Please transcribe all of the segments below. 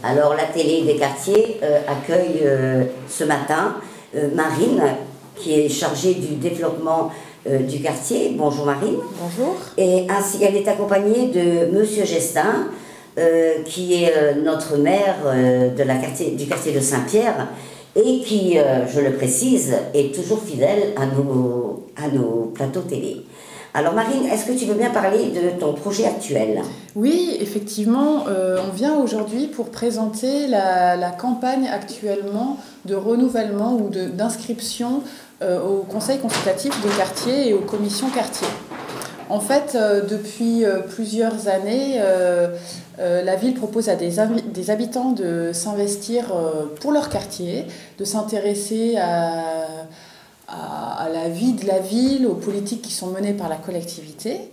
Alors la télé des quartiers accueille ce matin Marine, qui est chargée du développement du quartier. Bonjour Marine. Bonjour. Et ainsi, elle est accompagnée de Monsieur Gestin, qui est notre maire du quartier de Saint-Pierre, et qui, je le précise, est toujours fidèle à nos plateaux télé. Alors Marine, est-ce que tu veux bien parler de ton projet actuel ? Oui, effectivement, on vient aujourd'hui pour présenter la campagne actuellement de renouvellement ou d'inscription au conseil consultatif de quartier et aux commissions quartier. En fait, depuis plusieurs années, la ville propose à des habitants de s'investir pour leur quartier, de s'intéresser à la vie de la ville, aux politiques qui sont menées par la collectivité.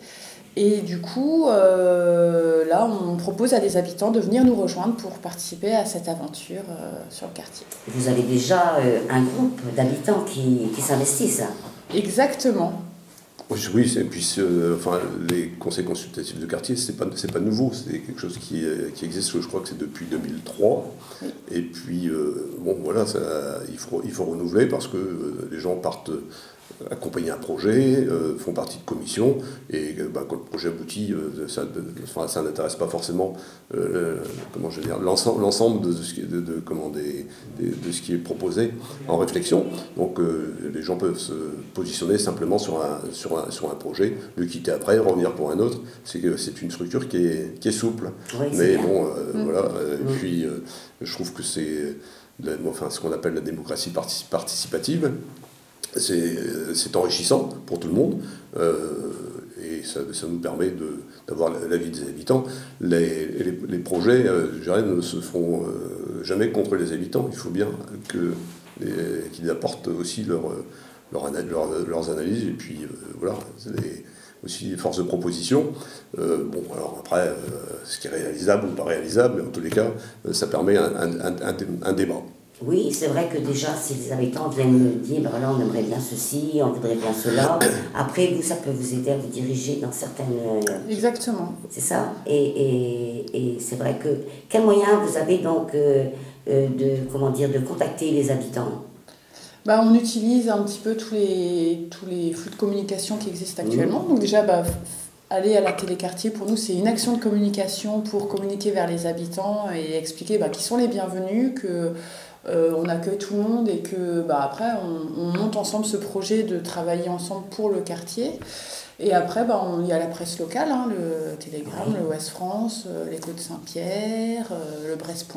Et du coup, là, on propose à des habitants de venir nous rejoindre pour participer à cette aventure sur le quartier. Vous avez déjà un groupe d'habitants qui s'investissent. Exactement. Oui, et puis les conseils consultatifs de quartier, c'est pas nouveau, c'est quelque chose qui existe, je crois que c'est depuis 2003. Oui. Et puis, bon, voilà, il faut renouveler parce que les gens partent accompagner un projet, font partie de commissions, et quand le projet aboutit, ça n'intéresse pas forcément l'ensemble de ce qui est proposé en réflexion. Donc les gens peuvent se positionner simplement sur un projet, le quitter après, revenir pour un autre. C'est une structure qui est souple. Oui, mais bon, voilà. Et puis je trouve que c'est ce qu'on appelle la démocratie participative. C'est enrichissant pour tout le monde et ça nous permet d'avoir l'avis des habitants. Les projets, je dirais, ne se feront jamais contre les habitants. Il faut bien qu'ils apportent aussi leurs analyses et puis voilà, aussi des forces de proposition. Bon, alors après, ce qui est réalisable ou pas réalisable, mais en tous les cas, ça permet un débat. Oui, c'est vrai que déjà, si les habitants viennent me dire, ben là, on aimerait bien ceci, on voudrait bien cela, après, ça peut vous aider à vous diriger dans certaines... Exactement. C'est ça. Et c'est vrai que... Quel moyen vous avez donc de contacter les habitants ? On utilise un petit peu tous les flux de communication qui existent actuellement. Donc déjà, aller à la téléquartier, pour nous, c'est une action de communication pour communiquer vers les habitants et expliquer qu'ils sont les bienvenus, on accueille tout le monde et que après on monte ensemble ce projet de travailler ensemble pour le quartier. Et après il y a la presse locale, le Télégramme, le Ouest France, l'Écho de Saint-Pierre, le Brest.fr.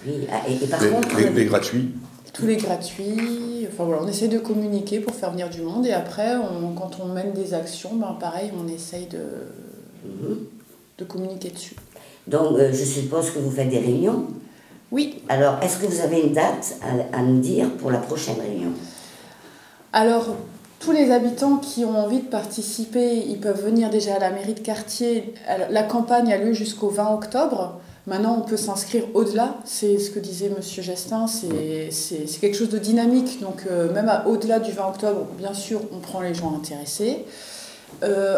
Oui. Et par contre, les gratuits. Tous les gratuits. Enfin voilà, on essaie de communiquer pour faire venir du monde et après quand on mène des actions, pareil, on essaye de communiquer dessus. Donc je suppose que vous faites des réunions ? Oui. Alors, est-ce que vous avez une date à nous dire pour la prochaine réunion ? Alors, tous les habitants qui ont envie de participer, ils peuvent venir déjà à la mairie de quartier. La campagne a lieu jusqu'au 20 octobre. Maintenant, on peut s'inscrire au-delà. C'est ce que disait Monsieur Gestin. C'est quelque chose de dynamique. Donc, même au-delà du 20 octobre, bien sûr, on prend les gens intéressés.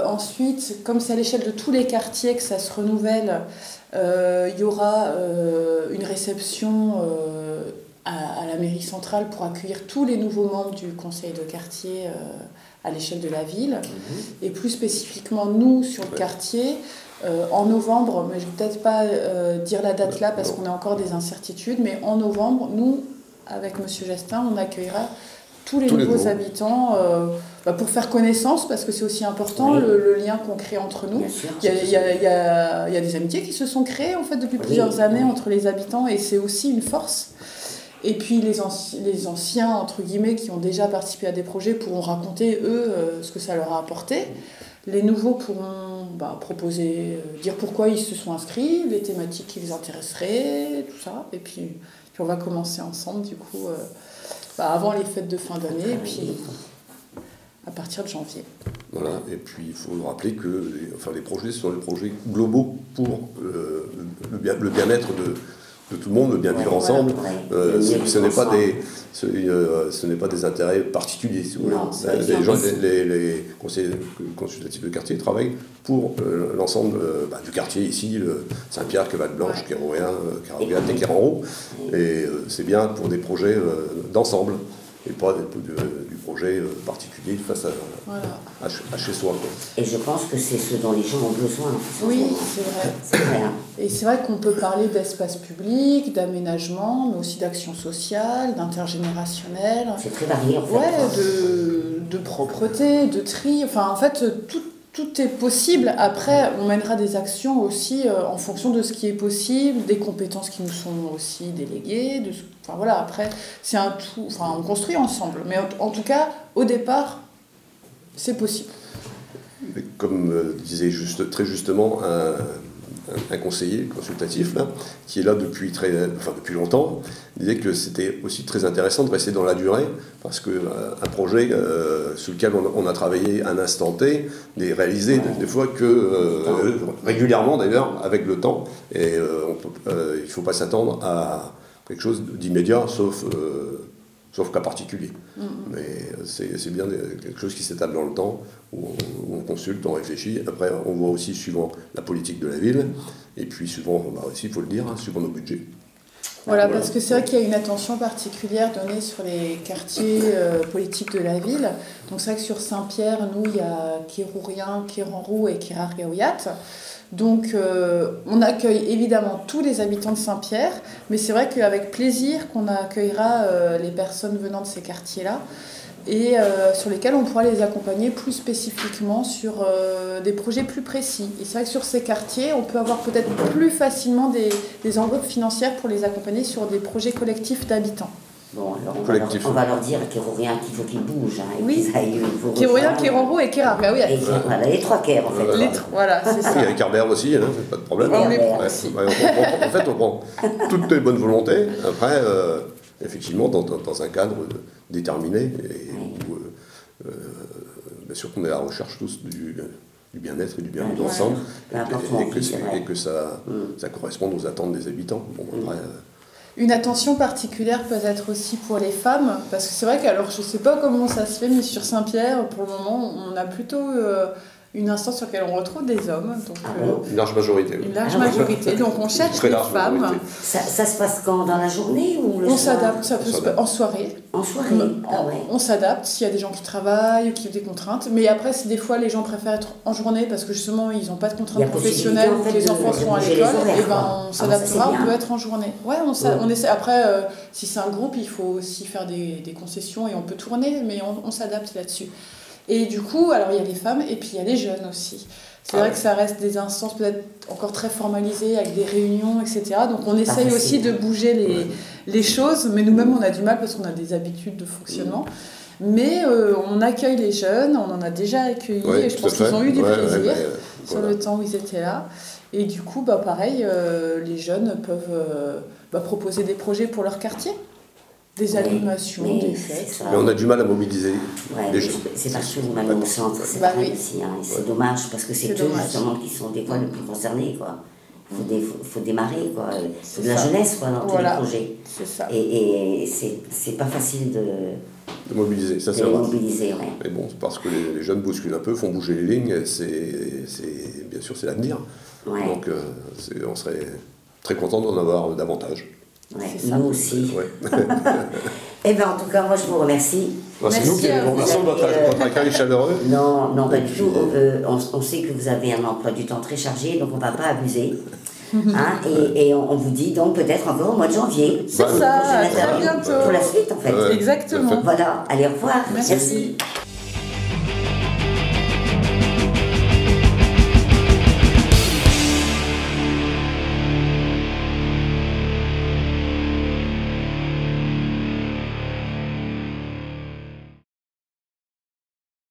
Ensuite, comme c'est à l'échelle de tous les quartiers que ça se renouvelle, il y aura une réception à la mairie centrale pour accueillir tous les nouveaux membres du conseil de quartier à l'échelle de la ville. Et plus spécifiquement, nous, sur le quartier, en novembre, mais je ne vais peut-être pas dire la date là parce qu'on a encore des incertitudes, mais en novembre, nous, avec Monsieur Gestin, on accueillera tous les nouveaux habitants pour faire connaissance, parce que c'est aussi important, oui. le lien qu'on crée entre nous. Il y a des amitiés qui se sont créées en fait, depuis plusieurs années entre les habitants et c'est aussi une force. Et puis les anciens, entre guillemets, qui ont déjà participé à des projets pourront raconter, eux, ce que ça leur a apporté. Les nouveaux pourront proposer, dire pourquoi ils se sont inscrits, les thématiques qui les intéresseraient, tout ça. Et puis on va commencer ensemble, du coup... avant les fêtes de fin d'année, et puis à partir de janvier. Voilà, et puis il faut rappeler que les projets sont des projets globaux pour le bien-être de tout le monde, de bien vivre ensemble. Ce n'est pas des intérêts particuliers. Si vous voulez. Les conseillers consultatifs de quartier travaillent pour l'ensemble du quartier ici, Saint-Pierre, Queval-Blanche, Kérouéen, Caravillate et Kérenro. Et c'est bien pour des projets d'ensemble et pas du projet particulier face à chez soi. Quoi. Et je pense que c'est ce dont les gens ont besoin. Oui, c'est vrai. C'est vrai. Et c'est vrai qu'on peut parler d'espace public, d'aménagement, mais aussi d'action sociale, d'intergénérationnel. C'est très varié en fait. Ouais, de propreté, de tri. Enfin, en fait, tout est possible. Après, on mènera des actions aussi en fonction de ce qui est possible, des compétences qui nous sont aussi déléguées. Enfin voilà, après, c'est un tout. Enfin, on construit ensemble. Mais en tout cas, au départ, c'est possible. Comme disait très justement un conseiller consultatif là, qui est là depuis longtemps, disait que c'était aussi très intéressant de rester dans la durée, parce qu'un projet sur lequel on a travaillé un instant T n'est réalisé des fois que régulièrement d'ailleurs avec le temps, et il ne faut pas s'attendre à quelque chose d'immédiat, sauf cas particulier. Mais c'est bien quelque chose qui s'étale dans le temps, où on consulte, on réfléchit. Après, on voit aussi suivant la politique de la ville, et puis suivant, aussi, il faut le dire, suivant nos budgets. Voilà, parce que c'est vrai qu'il y a une attention particulière donnée sur les quartiers politiques de la ville. Donc c'est vrai que sur Saint-Pierre, nous, il y a Kérourien, Kérenro et Kérargaouiat. Donc on accueille évidemment tous les habitants de Saint-Pierre, mais c'est vrai qu'avec plaisir qu'on accueillera les personnes venant de ces quartiers-là, et sur lesquels on pourra les accompagner plus spécifiquement sur des projets plus précis. Et c'est vrai que sur ces quartiers, on peut avoir peut-être plus facilement des enveloppes financières pour les accompagner sur des projets collectifs d'habitants. Bon, alors on va leur dire à Kérourien qu'il faut qu'ils bougent. Oui, Kérourien, Kérenro et Kérargaouiat. Voilà, les trois Kers en fait. Voilà, c'est ça. Il y a Carbert aussi, pas de problème. On les prend aussi. En fait, on prend toutes les bonnes volontés. Après, effectivement, dans un cadre déterminé, et où, bien sûr qu'on est à la recherche tous du bien-être et du bien-vivre ensemble, et que ça corresponde aux attentes des habitants. Bon, après, une attention particulière peut être aussi pour les femmes, parce que c'est vrai qu'alors je ne sais pas comment ça se fait, mais sur Saint-Pierre, pour le moment, on a plutôt une instance sur laquelle on retrouve des hommes. Donc, une large majorité. Une large majorité, donc on cherche des femmes. Ça se passe quand? Dans la journée ou le soir? On s'adapte, ça peut se passer en soirée. En soirée, On s'adapte s'il y a des gens qui travaillent, qui ont des contraintes. Mais après, des fois, les gens préfèrent être en journée parce que justement, ils n'ont pas de contraintes professionnelles, ou que les enfants sont à l'école. Et on s'adaptera, on peut être en journée. Ouais, on essaie. Après, si c'est un groupe, il faut aussi faire des concessions et on peut tourner, mais on s'adapte là-dessus. Et du coup, alors il y a les femmes et puis il y a les jeunes aussi. C'est vrai que ça reste des instances peut-être encore très formalisées, avec des réunions, etc. Donc on essaye aussi de bouger les choses, mais nous-mêmes on a du mal parce qu'on a des habitudes de fonctionnement. Mais on accueille les jeunes, on en a déjà accueilli, et je pense qu'ils ont eu du plaisir sur le temps où ils étaient là. Et du coup, pareil, les jeunes peuvent proposer des projets pour leur quartier. Des animations, des fêtes. Mais on a du mal à mobiliser les jeunes. C'est partout, même au centre, c'est pareil aussi. C'est dommage, parce que c'est eux justement qui sont des fois les plus concernés, quoi. Il faut démarrer, quoi. C'est de la jeunesse, quoi, dans tous les projets. C'est ça. Et c'est pas facile de mobiliser, ça c'est vrai. Ouais. Mais bon, parce que les jeunes bousculent un peu, font bouger les lignes, bien sûr c'est l'avenir. Ouais. Donc on serait très content d'en avoir davantage. Ouais, nous aussi. Eh bien, en tout cas, moi, je vous remercie. C'est nous qui vous remercions de votre accueil chaleureux. Non, pas du tout. On sait que vous avez un emploi du temps très chargé, donc on ne va pas abuser. Et on vous dit donc peut-être encore au mois de janvier. C'est ça, à très bientôt. Pour la suite, en fait. Exactement. Voilà, allez, au revoir. Merci.